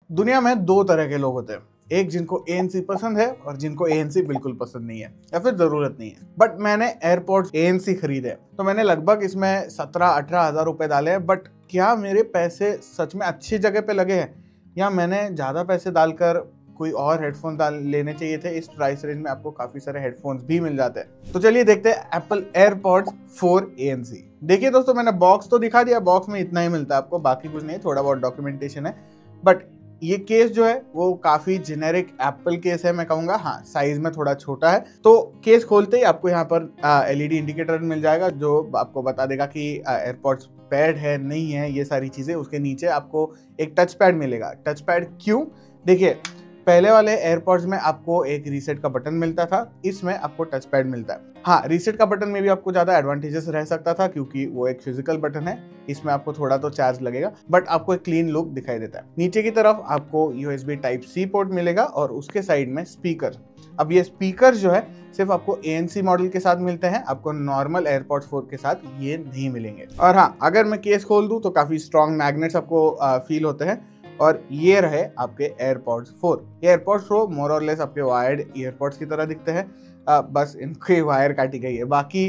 दुनिया में दो तरह के लोग होते हैं, एक जिनको ANC पसंद है और जिनको ANC बिल्कुल पसंद नहीं है या फिर जरूरत नहीं है। बट मैंने एयरपॉड्स ANC खरीदे तो मैंने लगभग इसमें 17-18 हज़ार रुपए डाले हैं। बट क्या मेरे पैसे सच में अच्छी जगह पे लगे हैं या मैंने ज़्यादा पैसे डालकर कोई और हेडफोन लेने चाहिए थे? इस प्राइस रेंज में आपको काफ़ी सारे हेडफोन्स भी मिल जाते हैं। तो चलिए देखते हैं एप्पल एयरपॉड्स 4 ANC। देखिए दोस्तों, मैंने बॉक्स तो दिखा दिया, बॉक्स में इतना ही मिलता है आपको, बाकी कुछ नहीं, थोड़ा बहुत डॉक्यूमेंटेशन है। बट ये केस जो है वो काफी जेनेरिक एप्पल केस है, मैं कहूंगा। हाँ, साइज में थोड़ा छोटा है। तो केस खोलते ही आपको यहाँ पर LED इंडिकेटर मिल जाएगा जो आपको बता देगा कि एयरपॉड्स पैड है नहीं है, ये सारी चीजें। उसके नीचे आपको एक टच पैड मिलेगा। टच पैड क्यों? देखिए, पहले वाले एयरपॉड्स में आपको एक रीसेट का बटन मिलता था, इसमें आपको टच पैड मिलता है। हाँ, रीसेट का बटन में भी आपको ज्यादा एडवांटेजेस रह सकता था क्योंकि वो एक फिजिकल बटन है, इसमें आपको थोड़ा तो चार्ज लगेगा, बट आपको एक क्लीन लुक दिखाई देता है। नीचे की तरफ आपको USB Type-C पोर्ट मिलेगा और उसके साइड में स्पीकर। अब ये स्पीकर जो है सिर्फ आपको ANC मॉडल के साथ मिलते हैं, आपको नॉर्मल एयरपॉड्स 4 के साथ ये नहीं मिलेंगे। और हाँ, अगर मैं केस खोल दूं तो काफी स्ट्रॉन्ग मैग्नेट्स आपको फील होते हैं। और ये रहे आपके एयरपॉड्स 4। ये एयरपॉड्स प्रो मोर और लेस आपके वायर्ड ईयरपॉड्स की तरह दिखते हैं, बस इनकी वायर काटी गई है। बाकी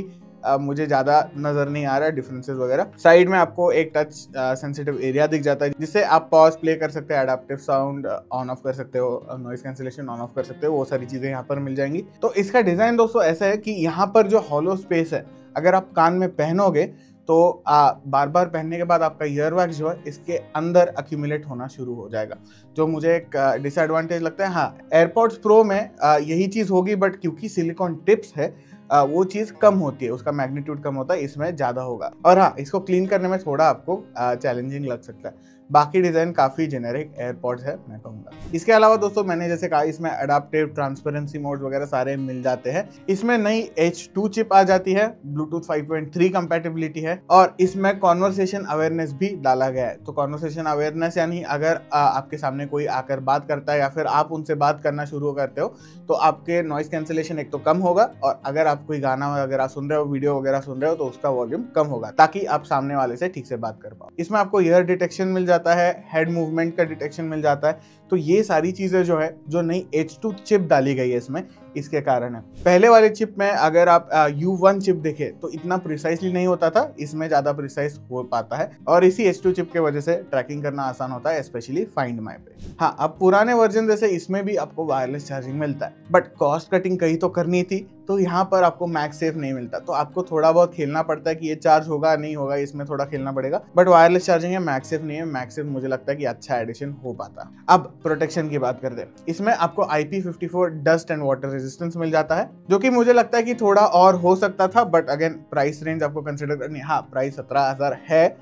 मुझे ज़्यादा नज़र नहीं आ रहा है डिफरेंसेस वगैरह। साइड में आपको एक टच सेंसिटिव एरिया दिख जाता है जिससे आप पॉज प्ले कर सकते हैं, एडाप्टिव साउंड ऑन ऑफ कर सकते हो, नॉइस कैंसिलेशन ऑन ऑफ कर सकते हो, वो सारी चीज़ें यहाँ पर मिल जाएंगी। तो इसका डिज़ाइन दोस्तों ऐसा है कि यहाँ पर जो हॉलो स्पेस है, अगर आप कान में पहनोगे तो बार बार पहनने के बाद आपका ईयरवैक्स जो है इसके अंदर अक्यूमुलेट होना शुरू हो जाएगा, जो मुझे एक डिसएडवांटेज लगता है। हाँ, एयरपॉड्स प्रो में यही चीज़ होगी, बट क्योंकि सिलिकॉन टिप्स है वो चीज़ कम होती है, उसका मैग्नीट्यूड कम होता है, इसमें ज़्यादा होगा। और हाँ, इसको क्लीन करने में थोड़ा आपको चैलेंजिंग लग सकता है। बाकी डिज़ाइन काफ़ी जेनेरिक एयरपॉड्स है, मैं कहूँगा। इसके अलावा दोस्तों, मैंने जैसे कहा, इसमें अडाप्टिव ट्रांसपेरेंसी मोड वगैरह सारे मिल जाते हैं। इसमें नई H2 चिप आ जाती है, ब्लूटूथ 5.3 कंपैटिबिलिटी है और इसमें कॉन्वर्सेशन अवेयरनेस भी डाला गया है। तो कॉन्वर्सेशन अवेयरनेस यानी अगर आपके सामने कोई आकर बात करता है या फिर आप उनसे बात करना शुरू करते हो तो आपके नॉइस कैंसिलेशन एक तो कम होगा, और अगर आप कोई गाना वगैरह सुन रहे हो, वीडियो वगैरह सुन रहे हो, तो उसका वॉल्यूम कम होगा ताकि आप सामने वाले से ठीक से बात कर पाओ। इसमें आपको ईयर डिटेक्शन मिल जाता है, हेड मूवमेंट का डिटेक्शन मिल जाता है। तो ये सारी चीजें जो है, जो नई H2 चिप डाली गई है इसमें, इसके कारण है। पहले वाले चिप में अगर आप U1 चिप देखें तो इतना प्रिसाइसली नहीं होता था, इसमें ज्यादा प्रिसाइज हो पाता है और इसी H2 चिप के वजह से ट्रैकिंग करना आसान होता है, स्पेशली फाइंड माई पे। हाँ, अब पुराने वर्जन जैसे इसमें भी आपको वायरलेस चार्जिंग मिलता है, बट कॉस्ट कटिंग कहीं तो करनी थी, तो यहाँ पर आपको मैगसेफ नहीं मिलता। तो आपको थोड़ा बहुत खेलना पड़ता है कि ये चार्ज होगा नहीं होगा, इसमें थोड़ा खेलना पड़ेगा। बट वायरलेस चार्जिंग है, मैगसेफ नहीं है। मैगसेफ मुझे लगता है कि अच्छा एडिशन हो पाता। अब प्रोटेक्शन की बात करते हैं। इसमें आपको IP54 dust and water resistance मिल जाता है, जो कि मुझे लगता है कि थोड़ा और हो सकता था, बट अगेन प्राइस रेंज आपको कंसिडर करनी। हाँ, प्राइस 17,000 है,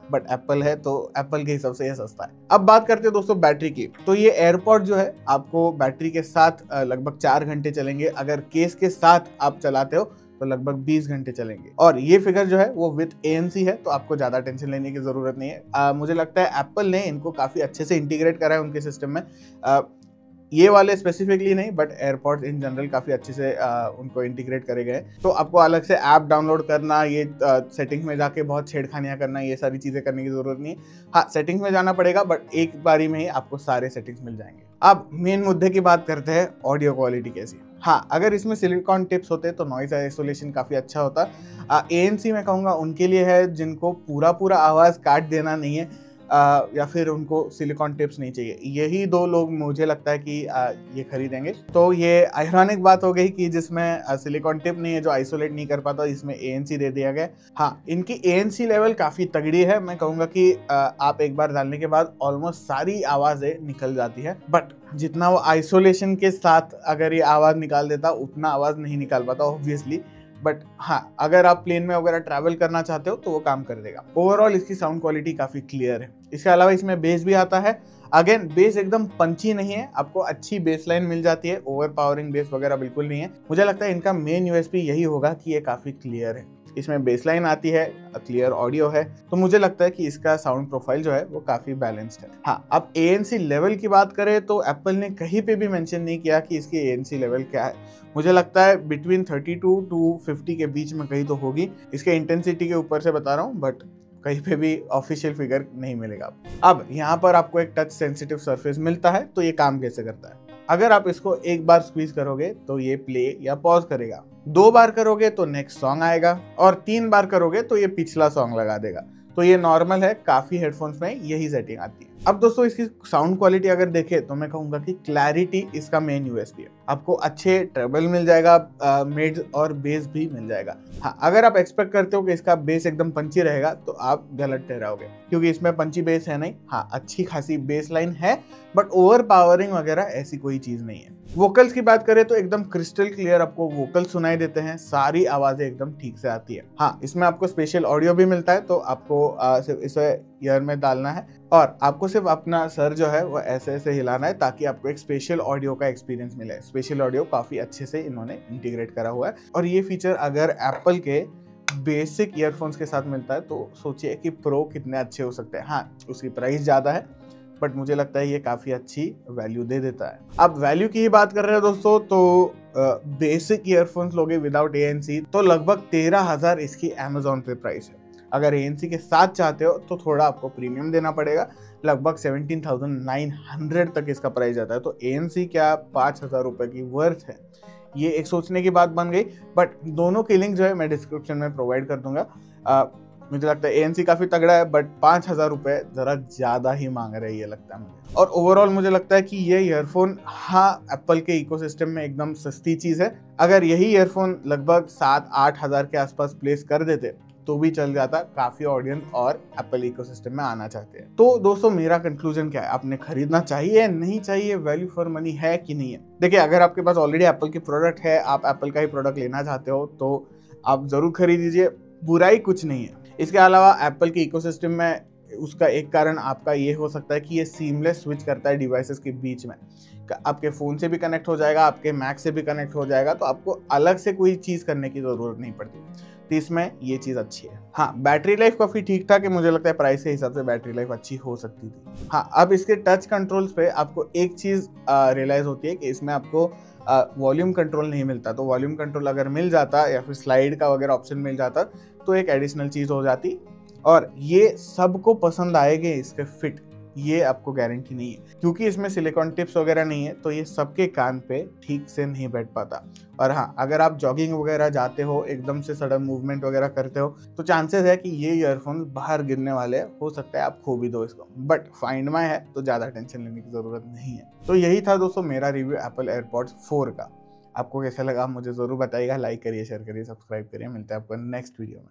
बट एप्पल है तो एप्पल के हिसाब से ये सस्ता है। अब बात करते हैं दोस्तों बैटरी की। तो ये एयरपॉड जो है आपको बैटरी के साथ लगभग 4 घंटे चलेंगे। अगर केस के साथ आप चलाते हो तो लगभग 20 घंटे चलेंगे। और ये फिगर जो है वो विद ANC है, तो आपको ज्यादा टेंशन लेने की जरूरत नहीं है। मुझे लगता है एप्पल ने इनको काफी अच्छे से इंटीग्रेट करा है उनके सिस्टम में। ये वाले स्पेसिफिकली नहीं, बट एयरपॉड्स इन जनरल काफ़ी अच्छे से उनको इंटीग्रेट करे गए। तो आपको अलग से ऐप डाउनलोड करना, ये सेटिंग्स में जाके बहुत छेड़खानियाँ करना, ये सारी चीज़ें करने की ज़रूरत नहीं है। हाँ, सेटिंग्स में जाना पड़ेगा, बट एक बारी में ही आपको सारे सेटिंग्स मिल जाएंगे। अब मेन मुद्दे की बात करते हैं, ऑडियो क्वालिटी कैसी। हाँ, अगर इसमें सिलिकॉन टिप्स होते तो नॉइज आइसोलेशन काफ़ी अच्छा होता। ANC मैं कहूँगा उनके लिए है जिनको पूरा पूरा आवाज़ काट देना नहीं है, या फिर उनको सिलिकॉन टिप्स नहीं चाहिए। यही दो लोग मुझे लगता है कि ये खरीदेंगे। तो ये आयरॉनिक बात हो गई कि जिसमें सिलिकॉन टिप नहीं है, जो आइसोलेट नहीं कर पाता, इसमें ANC दे दिया गया। हाँ, इनकी ANC लेवल काफ़ी तगड़ी है। मैं कहूँगा कि आप एक बार डालने के बाद ऑलमोस्ट सारी आवाज़ें निकल जाती है, बट जितना वो आइसोलेशन के साथ अगर ये आवाज़ निकाल देता उतना आवाज़ नहीं निकाल पाता ऑब्वियसली। बट हाँ, अगर आप प्लेन में वगैरह ट्रैवल करना चाहते हो तो वो काम कर देगा। ओवरऑल इसकी साउंड क्वालिटी काफ़ी क्लियर है। इसके अलावा इसमें बेस भी आता है। अगेन, बेस एकदम पंची नहीं है, आपको अच्छी बेस लाइन मिल जाती है, ओवर पावरिंग बेस वगैरह बिल्कुल नहीं है। मुझे लगता है इनका मेन USP यही होगा कि ये काफ़ी क्लियर है। इसमें बेस लाइन आती है, क्लियर ऑडियो है, तो मुझे लगता है कि इसका साउंड प्रोफाइल जो है वो काफ़ी बैलेंस्ड है। हाँ, अब ANC लेवल की बात करें तो एप्पल ने कहीं पे भी मेंशन नहीं किया कि इसकी ANC लेवल क्या है। मुझे लगता है बिटवीन 32 to 50 के बीच में कहीं तो होगी। इसके इंटेंसिटी के ऊपर से बता रहा हूँ, बट कहीं पे भी ऑफिशियल फिगर नहीं मिलेगा। अब यहाँ पर आपको एक टच सेंसिटिव सरफेस मिलता है। तो ये काम कैसे करता है, अगर आप इसको एक बार स्क्वीज करोगे तो ये प्ले या पॉज करेगा, 2 बार करोगे तो नेक्स्ट सॉन्ग आएगा, और 3 बार करोगे तो ये पिछला सॉन्ग लगा देगा। तो ये नॉर्मल है, काफी हेडफोन्स में यही सेटिंग आती है। अब दोस्तों इसकी साउंड क्वालिटी अगर देखें तो मैं कहूंगा कि क्लैरिटी इसका मेन यूएसपी है। आपको अच्छे ट्रेबल मिल जाएगा, मिड और बेस भी मिल जाएगा। हाँ, अगर आप एक्सपेक्ट करते हो कि इसका बेस एकदम पंची रहेगा तो आप गलत ठहराओगे, क्योंकि इसमें पंची बेस है नहीं। हाँ, अच्छी खासी बेस लाइन है, बट ओवर पावरिंग वगैरह ऐसी कोई चीज नहीं है। वोकल्स की बात करें तो एकदम क्रिस्टल क्लियर आपको वोकल सुनाई देते हैं, सारी आवाजें एकदम ठीक से आती है। हाँ, इसमें आपको स्पेशल ऑडियो भी मिलता है, तो आपको सिर्फ इसे ईयर में डालना है और आपको सिर्फ अपना सर जो है वो ऐसे ऐसे हिलाना है, ताकि आपको एक स्पेशल ऑडियो का एक्सपीरियंस मिले। स्पेशल ऑडियो काफी अच्छे से इन्होंने इंटीग्रेट करा हुआ है, और ये फीचर अगर एप्पल के बेसिक ईयरफोन्स के साथ मिलता है तो सोचिए कि प्रो कितने अच्छे हो सकते हैं। हाँ, उसकी प्राइस ज्यादा है, बट मुझे लगता है ये काफी अच्छी वैल्यू दे देता है। अब वैल्यू की ही बात कर रहे हैं दोस्तों, तो बेसिक ईयरफोन्स लोगे विदाउट ANC तो लगभग 13,000 इसकी Amazon पे प्राइस है। अगर ANC के साथ चाहते हो तो थोड़ा आपको प्रीमियम देना पड़ेगा, लगभग 17,900 तक इसका प्राइस जाता है। तो ANC क्या 5,000 रुपए की वर्थ है, ये एक सोचने की बात बन गई। बट दोनों की लिंक जो है मैं डिस्क्रिप्शन में प्रोवाइड कर दूंगा। मुझे लगता है ANC काफी तगड़ा है, बट 5,000 रुपए जरा ज्यादा ही मांग रहे हैं ये लगता है मुझे। और ओवरऑल मुझे लगता है कि ये ईयरफोन हाँ एप्पल के इकोसिस्टम में एकदम सस्ती चीज है। अगर यही ईयरफोन लगभग 7-8 हजार के आसपास प्लेस कर देते तो भी चल जाता। काफी ऑडियंस और एप्पल इकोसिस्टम में आना चाहते हैं। तो दोस्तों मेरा कंक्लूजन क्या है, आपने खरीदना चाहिए नहीं चाहिए, वैल्यू फॉर मनी है कि नहीं है। देखिए, अगर आपके पास ऑलरेडी एप्पल की प्रोडक्ट है, आप एप्पल का ही प्रोडक्ट लेना चाहते हो तो आप जरूर खरीद लीजिए, बुराई कुछ नहीं है। इसके अलावा एप्पल के इकोसिस्टम में उसका एक कारण आपका ये हो सकता है कि ये सीमलेस स्विच करता है डिवाइसेस के बीच में। आपके फ़ोन से भी कनेक्ट हो जाएगा, आपके मैक से भी कनेक्ट हो जाएगा, तो आपको अलग से कोई चीज़ करने की ज़रूरत नहीं पड़ती। तो इसमें ये चीज़ अच्छी है। हाँ, बैटरी लाइफ काफ़ी ठीक ठाक है, मुझे लगता है प्राइस के हिसाब से बैटरी लाइफ अच्छी हो सकती थी। हाँ, अब इसके टच कंट्रोल्स पे आपको एक चीज़ रियलाइज़ होती है कि इसमें आपको वॉल्यूम कंट्रोल नहीं मिलता। तो वॉल्यूम कंट्रोल अगर मिल जाता या फिर स्लाइड का वगैरह ऑप्शन मिल जाता तो एक एडिशनल चीज़ हो जाती, और ये सबको पसंद आएंगे इसके फिट, ये आपको गारंटी नहीं है, क्योंकि इसमें सिलिकॉन टिप्स वगैरह नहीं है, तो ये सबके कान पे ठीक से नहीं बैठ पाता। और हाँ, अगर आप जॉगिंग वगैरह जाते हो, एकदम से सडन मूवमेंट वगैरह करते हो, तो चांसेस है कि ये ईयरफोन्स बाहर गिरने वाले हैं, हो सकता है आप खो भी दो इसको। बट फाइंड माई है तो ज़्यादा टेंशन लेने की ज़रूरत नहीं है। तो यही था दोस्तों मेरा रिव्यू एप्पल एयरपॉड्स 4 का। आपको कैसा लगा मुझे ज़रूर बताइएगा, लाइक करिए, शेयर करिए, सब्सक्राइब करिए। मिलते हैं आपको नेक्स्ट वीडियो में।